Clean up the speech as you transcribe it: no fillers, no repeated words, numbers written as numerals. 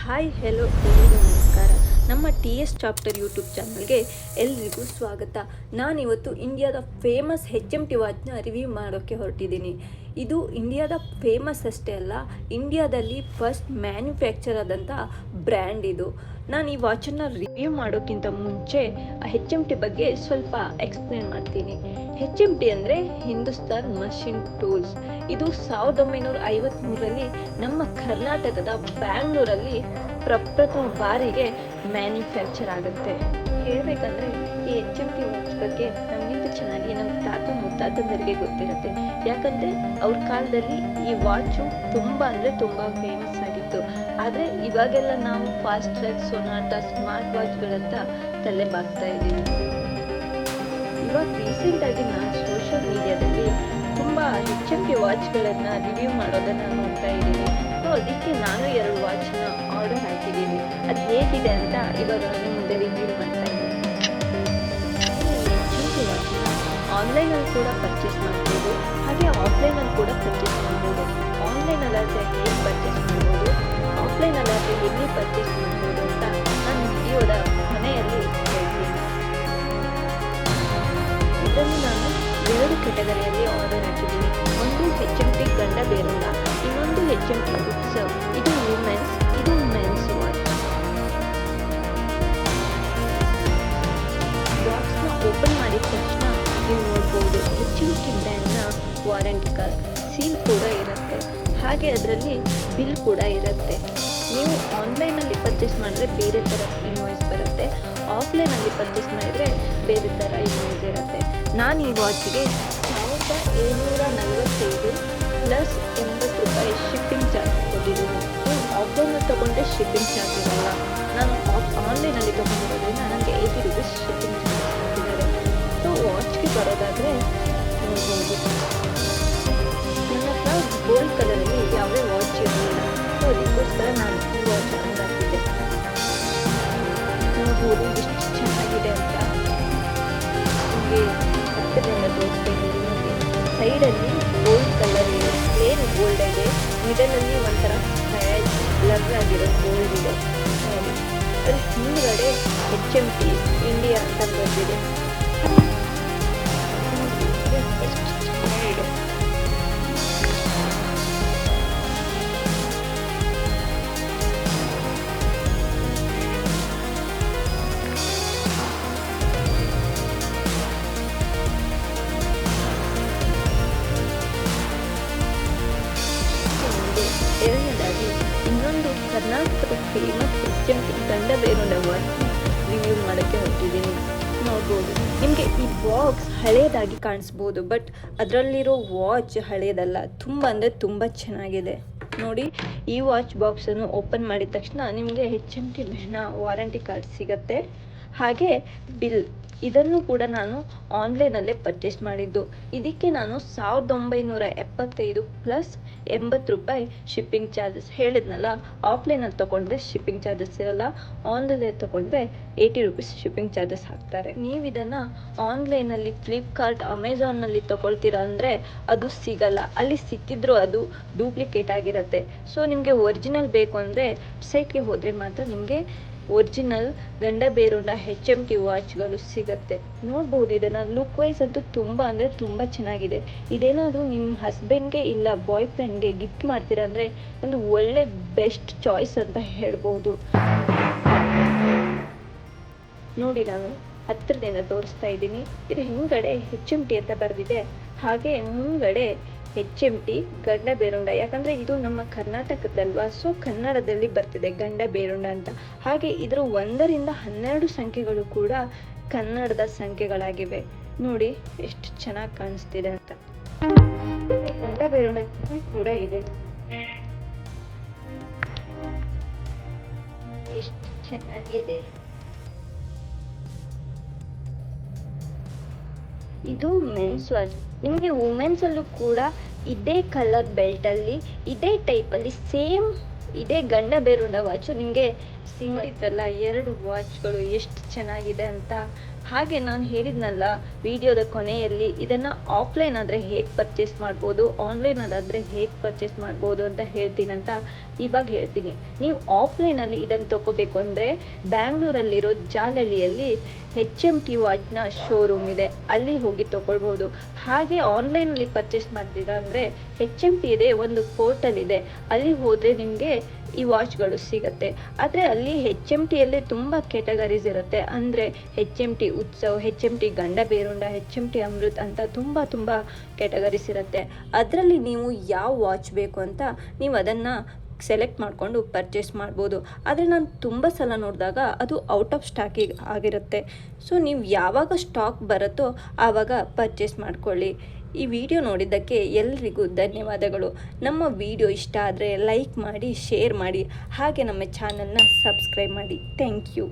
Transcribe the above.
Hi hello ಎಲ್ರಿಗೂ ನಮಸ್ಕಾರ. ನಮ್ಮ ಟಿ ಎಸ್ ಚಾಪ್ಟರ್ ಯೂಟ್ಯೂಬ್ ಚಾನಲ್ಗೆ ಎಲ್ರಿಗೂ ಸ್ವಾಗತ. ನಾನಿವತ್ತು ಇಂಡಿಯಾದ ಫೇಮಸ್ HMT ವಾಚ್ನ ರಿವ್ಯೂ ಮಾಡೋಕ್ಕೆ ಹೊರಟಿದ್ದೀನಿ. ಇದು ಇಂಡಿಯಾದ ಫೇಮಸ್ ಅಷ್ಟೇ ಅಲ್ಲ, ಇಂಡಿಯಾದಲ್ಲಿ ಫಸ್ಟ್ ಮ್ಯಾನುಫ್ಯಾಕ್ಚರ್ ಆದಂಥ ಬ್ರ್ಯಾಂಡ್ ಇದು. ನಾನು ಈ ವಾಚನ್ನು ರಿವ್ಯೂ ಮಾಡೋಕ್ಕಿಂತ ಮುಂಚೆ HMT ಬಗ್ಗೆ ಸ್ವಲ್ಪ ಎಕ್ಸ್ಪ್ಲೇನ್ ಮಾಡ್ತೀನಿ. HMT ಅಂದರೆ ಹಿಂದೂಸ್ತಾನ್ ಮಷಿನ್ ಟೂಲ್ಸ್. ಇದು 1953ರಲ್ಲಿ ನಮ್ಮ ಕರ್ನಾಟಕದ ಬ್ಯಾಂಗ್ಳೂರಲ್ಲಿ ಪ್ರಪ್ರಥಮ ಬಾರಿಗೆ ಮ್ಯಾನುಫ್ಯಾಕ್ಚರ್ ಆಗುತ್ತೆ. ಹೇಳಬೇಕಂದ್ರೆ ಈ HMT ವಾಚ್ ಬಗ್ಗೆ ನಮಗಿಂತ ಚೆನ್ನಾಗಿ ನಮ್ಮ ತಾತ ಮುತ್ತಾತಂದರಿಗೆ ಗೊತ್ತಿರುತ್ತೆ. ಯಾಕಂದರೆ ಅವ್ರ ಕಾಲದಲ್ಲಿ ಈ ವಾಚು ತುಂಬ ಅಂದರೆ ತುಂಬ ಫೇಮಸ್ ಆಗಿತ್ತು. ಆದರೆ ಇವಾಗೆಲ್ಲ ನಾವು ಫಾಸ್ಟ್ ಟ್ರ್ಯಾಕ್, ಸೊನಾಟಾ, ಸ್ಮಾರ್ಟ್ ವಾಚ್ಗಳಂತ ತಲೆ ಬಾಗ್ತಾ ಇದ್ದೀವಿ. ಇವಾಗ ರೀಸೆಂಟಾಗಿ ನಾನು ಸೋಷಿಯಲ್ ಮೀಡಿಯಾದಲ್ಲಿ ತುಂಬ HMT ವಾಚ್ಗಳನ್ನು ರಿವ್ಯೂ ಮಾಡೋದನ್ನು ನೋಡ್ತಾ ಇದ್ದೀನಿ. ಸೊ ಅದಕ್ಕೆ ನಾನು 2 ವಾಚನ್ನ ಆರ್ಡರ್ ಹಾಕಿದ್ದೀನಿ. ಅದು ಹೇಗಿದೆ ಅಂತ ಇವಾಗ ನಾನು ಮುಂದೆ ರಿವ್ಯೂ ಮಾಡ್ತಾ ಇದ್ದೀನಿ. HMT ವಾಚನ್ನ ಆನ್ಲೈನಲ್ಲಿ ಕೂಡ ಪರ್ಚೇಸ್ ಮಾಡ್ಬೋದು, ಹಾಗೆ ಆಫ್ಲೈನಲ್ಲಿ ಕೂಡ ಪರ್ಚೇಸ್ ಮಾಡ್ಬೋದು. ಆನ್ಲೈನಲ್ಲಾದರೆ ಹೇಗೆ ಪರ್ಚೇಸ್ ಮಾಡ್ಬೋದು, ಆಫ್ಲೈನಲ್ಲಾದರೆ ಎಲ್ಲಿ ಪರ್ಚೇಸ್ ಮಾಡ್ಬೋದು ಅಂತ ನಾನು ವಿಡಿಯೋದ ಕೊನೆಯಲ್ಲಿ ಹೇಳ್ತೀನಿ. ಇದನ್ನು ನಾನು 2 ಕೆಟಗರಿಯಲ್ಲಿ ಆರ್ಡರ್ ಹಾಕಿದ್ದೀನಿ. ಒಂದು HMT ಗಂಡ ಬೇರುಂಡ, ಇನ್ನೊಂದು HMT ಉತ್ಸವ್. ಇದು ವುಮೆನ್ಸ್, ಇದು ಮೆನ್ಸ್ ವಾಚ್. ಬಾಕ್ಸ್ನ ಓಪನ್ ಮಾಡಿದ ತಕ್ಷಣ ನೀವು ನೋಡ್ಬೋದು HMT ಬ್ರ್ಯಾಂಡ್ನ ವಾರಂಟಿ ಕಾರ್ಡ್, ಸೀಲ್ ಕೂಡ ಇರುತ್ತೆ. ಹಾಗೆ ಅದರಲ್ಲಿ ಬಿಲ್ ಕೂಡ ಇರುತ್ತೆ. ನೀವು ಆನ್ಲೈನಲ್ಲಿ ಪರ್ಚೇಸ್ ಮಾಡಿದ್ರೆ ಬೇರೆ ಥರ ಇನ್ವಾಯ್ಸ್ ಬರುತ್ತೆ, ಆಫ್ಲೈನಲ್ಲಿ ಪರ್ಚೇಸ್ ಮಾಡಿದರೆ ಬೇರೆ ಥರ ಇನ್ವಾಯ್ಸ್ ಇರುತ್ತೆ. ನಾನು ಈ ವಾಚಿಗೆ 1745 ಪ್ಲಸ್ 80 ರೂಪಾಯಿ ಶಿಪ್ಪಿಂಗ್ ಚಾರ್ಜ್ ಕೊಟ್ಟಿದ್ದೀನಿ. ನೀವು ಆಫ್ಲೈನಲ್ಲಿ ತೊಗೊಂಡ್ರೆ ಶಿಪ್ಪಿಂಗ್ ಚಾರ್ಜ್ ಇರಲ್ಲ. ನಾನು ಆನ್ಲೈನಲ್ಲಿ ತೊಗೊಂಡಿರೋದ್ರಿಂದ ನನಗೆ 80 ರೂಪೀಸ್ ಶಿಪ್ಪಿಂಗ್ ಚಾರ್ಜ್ ಕೊಟ್ಟಿದ್ದಾರೆ. ಸೊ ವಾಚ್ಗೆ ಬರೋದಾದರೆ ನೋಡ್ಬೋದು, ನನ್ನ ಹತ್ರ ಗೋಲ್ಡ್ ಕಲರಲ್ಲಿ ಯಾವುದೇ ವಾಚ್ ಇರಲಿಲ್ಲ. ಸೊ ಅದಕ್ಕೋಸ್ಕರ ನಾನು ಈ ವಾಚ್ ಹಾಕಿದ್ದೆ. ನೋಡ್ಬೋದು ಎಷ್ಟು ಚೆನ್ನಾಗಿದೆ ಅಂತ. ನಿಮಗೆ ಹತ್ತಿರದಿಂದ ತೋರಿಸ್ತೀನಿ. ಸೈಡಲ್ಲಿ ಗೋಲ್ಡ್ ಕಲರ್ ಇದೆ, ಪ್ಲೇನ್ ಗೋಲ್ಡ್ ಇದೆ. ಮಿಡಲಲ್ಲಿ ಒಂಥರ ಸ್ಕ್ರ್ಯಾಚ್ ಬ್ಲರ್ ಆಗಿರೋ ಗೋಲ್ಡ್ ಇದೆ ನೋಡಿ. ಅದರ ಹಿಂದ್ಗಡೆ HMT ಇಂಡಿಯಾ ಅಂತ ಬಂದಿದೆ. ಎಷ್ಟು ಚೆನ್ನಾಗಿದೆ. ಎರಡನೇದಾಗಿ ಇನ್ನೊಂದು ಕರ್ನಾಟಕದ ಫೇಮಸ್ HMT ಗಂಡ ಬೇರುಂಡ ವಾಚ್ ರಿವ್ಯೂ ಮಾಡೋಕ್ಕೆ ಹೊರಟಿದ್ದೀನಿ. ನೋಡ್ಬೋದು, ನಿಮಗೆ ಈ ಬಾಕ್ಸ್ ಹಳೇದಾಗಿ ಕಾಣಿಸ್ಬೋದು, ಬಟ್ ಅದರಲ್ಲಿರೋ ವಾಚ್ ಹಳೇದಲ್ಲ, ತುಂಬ ಅಂದರೆ ತುಂಬ ಚೆನ್ನಾಗಿದೆ. ನೋಡಿ, ಈ ವಾಚ್ ಬಾಕ್ಸನ್ನು ಓಪನ್ ಮಾಡಿದ ತಕ್ಷಣ ನಿಮಗೆ HMT ಬ್ರ್ಯಾಂಡ್ನ ವಾರಂಟಿ ಕಾರ್ಡ್ ಸಿಗುತ್ತೆ. ಹಾಗೆ ಬಿಲ್, ಇದನ್ನು ಕೂಡ ನಾನು ಆನ್ಲೈನಲ್ಲೇ ಪರ್ಚೇಸ್ ಮಾಡಿದ್ದು. ಇದಕ್ಕೆ ನಾನು 1975 ಪ್ಲಸ್ 80 ರೂಪಾಯಿ ಶಿಪ್ಪಿಂಗ್ ಚಾರ್ಜಸ್ ಹೇಳಿದ್ನಲ್ಲ. ಆಫ್ಲೈನಲ್ಲಿ ತೊಗೊಂಡ್ರೆ ಶಿಪ್ಪಿಂಗ್ ಚಾರ್ಜಸ್ ಇರಲ್ಲ, ಆನ್ಲೈನಲ್ಲಿ ತೊಗೊಂಡ್ರೆ 80 ರೂಪೀಸ್ ಶಿಪ್ಪಿಂಗ್ ಚಾರ್ಜಸ್ ಹಾಕ್ತಾರೆ. ನೀವು ಇದನ್ನು ಆನ್ಲೈನಲ್ಲಿ ಫ್ಲಿಪ್ಕಾರ್ಟ್, ಅಮೆಝಾನ್ನಲ್ಲಿ ತೊಗೊಳ್ತೀರಾ ಅಂದರೆ ಅದು ಸಿಗಲ್ಲ. ಅಲ್ಲಿ ಸಿಕ್ಕಿದ್ರೂ ಅದು ಡೂಪ್ಲಿಕೇಟ್ ಆಗಿರುತ್ತೆ. ಸೊ ನಿಮಗೆ ಒರಿಜಿನಲ್ ಬೇಕು ಅಂದರೆ ವೆಬ್ಸೈಟ್ಗೆ ಹೋದರೆ ಮಾತ್ರ ನಿಮಗೆ ಒರಿಜಿನಲ್ ಗಂಡ ಬೇರುಂಡ HMT ವಾಚ್ಗಳು ಸಿಗುತ್ತೆ. ನೋಡ್ಬೋದು, ಇದನ್ನು ಲುಕ್ ವೈಸ್ ಅಂತೂ ತುಂಬ ಅಂದರೆ ತುಂಬ ಚೆನ್ನಾಗಿದೆ. ಇದೇನಾದರೂ ನಿಮ್ಮ ಹಸ್ಬೆಂಡ್ಗೆ ಇಲ್ಲ ಬಾಯ್ ಫ್ರೆಂಡ್ಗೆ ಗಿಫ್ಟ್ ಮಾಡ್ತೀರಾ ಅಂದರೆ ಒಂದು ಒಳ್ಳೆ ಬೆಸ್ಟ್ ಚಾಯ್ಸ್ ಅಂತ ಹೇಳ್ಬೋದು. ನೋಡಿ, ನಾನು ಹತ್ತಿರದಿಂದ ತೋರಿಸ್ತಾ ಇದ್ದೀನಿ. ಇದು ಹಿಂದ್ಗಡೆ HMT ಅಂತ ಬರೆದಿದೆ. ಹಾಗೆ ಮುಂದ್ಗಡೆ HMT ಗಂಡ ಬೇರುಂಡ, ಯಾಕಂದರೆ ಇದು ನಮ್ಮ ಕರ್ನಾಟಕದಲ್ವಾ, ಸೊ ಕನ್ನಡದಲ್ಲಿ ಬರ್ತಿದೆ ಗಂಡ ಬೇರುಂಡ ಅಂತ. ಹಾಗೆ ಇದರ 1 ರಿಂದ 12 ಸಂಖ್ಯೆಗಳು ಕೂಡ ಕನ್ನಡದ ಸಂಖ್ಯೆಗಳಾಗಿವೆ. ನೋಡಿ ಎಷ್ಟು ಚೆನ್ನಾಗಿ ಕಾಣಿಸ್ತಿದೆ ಅಂತ. ಗಂಡ ಬೇರುಂಡ ಕೂಡ ಇದೆ. ಎಷ್ಟು ಚೆನ್ನಾಗಿದೆ. ಇದು ಮೆನ್ಸ್ ವಾಚ್. ನಿಮಗೆ ವುಮೆನ್ಸಲ್ಲೂ ಕೂಡ ಇದೇ ಕಲರ್ ಬೆಲ್ಟಲ್ಲಿ, ಇದೇ ಟೈಪಲ್ಲಿ ಸೇಮ್ ಇದೇ ಗಂಡ ಬೇರುಂಡ ವಾಚು ನಿಮಗೆ ಸಿಗುತ್ತಲ್ಲ. 2 ವಾಚ್ಗಳು ಎಷ್ಟು ಚೆನ್ನಾಗಿದೆ ಅಂತ. ಹಾಗೆ ನಾನು ಹೇಳಿದ್ನಲ್ಲ ವಿಡಿಯೋದ ಕೊನೆಯಲ್ಲಿ, ಇದನ್ನು ಆಫ್ಲೈನ್ ಆದರೆ ಹೇಗೆ ಪರ್ಚೇಸ್ ಮಾಡ್ಬೋದು, ಆನ್ಲೈನ್ ಅದಾದರೆ ಹೇಗೆ ಪರ್ಚೇಸ್ ಮಾಡ್ಬೋದು ಅಂತ ಹೇಳ್ತೀನಂತ ಇವಾಗ ಹೇಳ್ತೀನಿ. ನೀವು ಆಫ್ಲೈನಲ್ಲಿ ಇದನ್ನು ತೊಗೋಬೇಕು ಅಂದರೆ ಬ್ಯಾಂಗ್ಳೂರಲ್ಲಿರೋ ಜಾಲಹಳ್ಳಿಯಲ್ಲಿ HMT ವಾಚ್ನ ಶೋರೂಮ್ ಇದೆ, ಅಲ್ಲಿ ಹೋಗಿ ತೊಗೊಳ್ಬೋದು. ಹಾಗೆ ಆನ್ಲೈನಲ್ಲಿ ಪರ್ಚೇಸ್ ಮಾಡ್ತೀರಾ ಅಂದರೆ HMT ಇದೆ, ಒಂದು ಪೋರ್ಟಲ್ ಇದೆ, ಅಲ್ಲಿ ಹೋದರೆ ನಿಮಗೆ ಈ ವಾಚ್ಗಳು ಸಿಗುತ್ತೆ. ಆದರೆ ಅಲ್ಲಿ HMTಯಲ್ಲೇ ತುಂಬ ಕ್ಯಾಟಗರೀಸ್ ಇರುತ್ತೆ. ಅಂದರೆ HMT ಉತ್ಸವ್, HMT ಗಂಡ ಬೇರುಂಡ, HMT ಅಮೃತ್ ಅಂತ ತುಂಬ ಕ್ಯಾಟಗರೀಸ್ ಇರುತ್ತೆ. ಅದರಲ್ಲಿ ನೀವು ಯಾವ ವಾಚ್ ಬೇಕು ಅಂತ ನೀವು ಅದನ್ನು ಸೆಲೆಕ್ಟ್ ಮಾಡಿಕೊಂಡು ಪರ್ಚೇಸ್ ಮಾಡ್ಬೋದು. ಆದರೆ ನಾನು ತುಂಬ ಸಲ ನೋಡಿದಾಗ ಅದು ಔಟ್ ಆಫ್ ಸ್ಟಾಕಿಗೆ ಆಗಿರುತ್ತೆ. ಸೊ ನೀವು ಯಾವಾಗ ಸ್ಟಾಕ್ ಬರುತ್ತೋ ಆವಾಗ ಪರ್ಚೇಸ್ ಮಾಡ್ಕೊಳ್ಳಿ. ಈ ವಿಡಿಯೋ ನೋಡಿದ್ದಕ್ಕೆ ಎಲ್ರಿಗೂ ಧನ್ಯವಾದಗಳು. ನಮ್ಮ ವಿಡಿಯೋ ಇಷ್ಟ ಆದರೆ ಲೈಕ್ ಮಾಡಿ, ಶೇರ್ ಮಾಡಿ, ಹಾಗೆ ನಮ್ಮ ಚಾನಲ್ನ ಸಬ್ಸ್ಕ್ರೈಬ್ ಮಾಡಿ. Thank you.